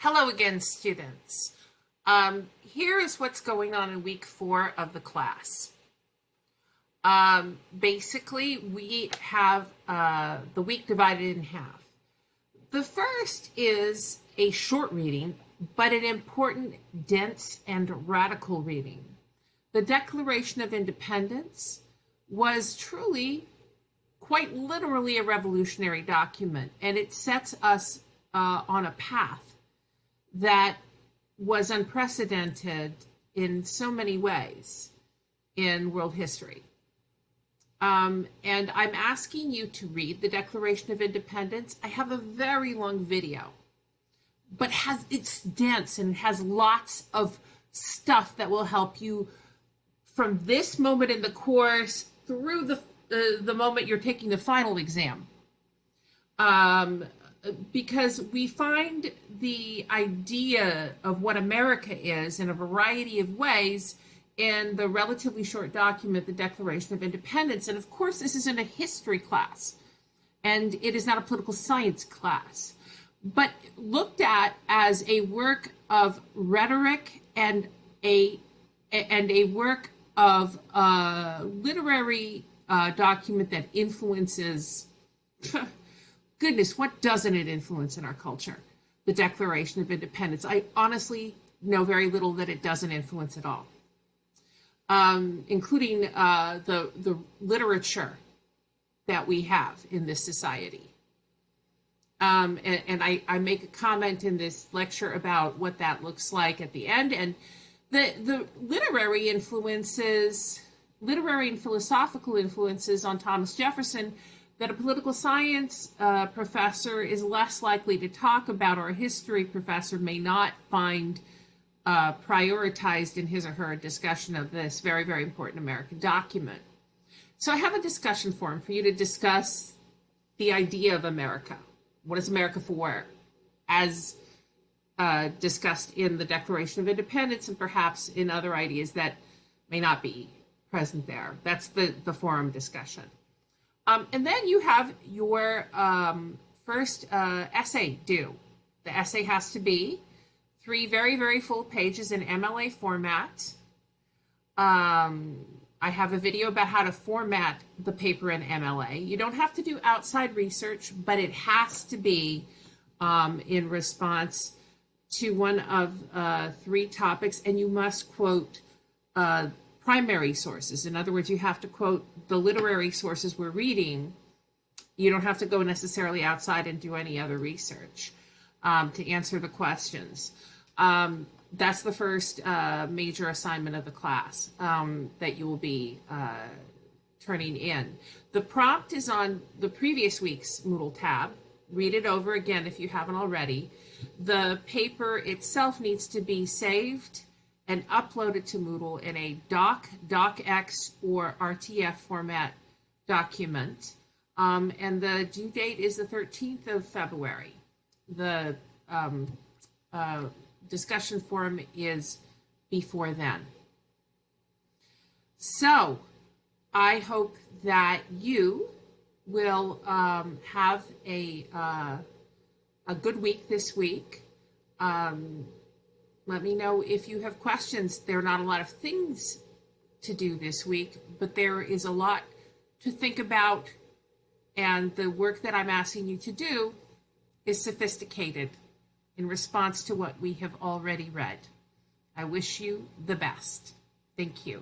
Hello again, students. Here is what's going on in week 4 of the class. Basically, we have the week divided in half. The first is a short reading, but an important, dense, and radical reading. The Declaration of Independence was truly, quite literally, a revolutionary document, and it sets us on a path that was unprecedented in so many ways in world history. And I'm asking you to read the Declaration of Independence. I have a very long video, but it's dense and it has lots of stuff that will help you from this moment in the course through the moment you're taking the final exam. Because we find the idea of what America is in a variety of ways in the relatively short document, the Declaration of Independence. And of course, this isn't a history class, and it is not a political science class, but looked at as a work of rhetoric and a work of literary document that influences goodness, what doesn't it influence in our culture? The Declaration of Independence. I honestly know very little that it doesn't influence at all, including the literature that we have in this society. And I make a comment in this lecture about what that looks like at the end. And the literary influences, literary and philosophical influences on Thomas Jefferson that a political science professor is less likely to talk about, or a history professor may not find prioritized in his or her discussion of this very, very important American document. So I have a discussion forum for you to discuss the idea of America. What is America for? As discussed in the Declaration of Independence and perhaps in other ideas that may not be present there. That's the forum discussion. And then you have your first essay due. The essay has to be 3 very, very full pages in MLA format. I have a video about how to format the paper in MLA. You don't have to do outside research, but it has to be in response to one of 3 topics, and you must quote primary sources. In other words, you have to quote the literary sources we're reading. You don't have to go necessarily outside and do any other research to answer the questions. That's the first major assignment of the class that you will be turning in. The prompt is on the previous week's Moodle tab. Read it over again if you haven't already. The paper itself needs to be saved and uploaded to Moodle in a docx, or RTF format document. And the due date is the 13th of February. The discussion forum is before then. So I hope that you will have a good week this week. Let me know if you have questions. There are not a lot of things to do this week, but there is a lot to think about, and the work that I'm asking you to do is sophisticated in response to what we have already read. I wish you the best. Thank you.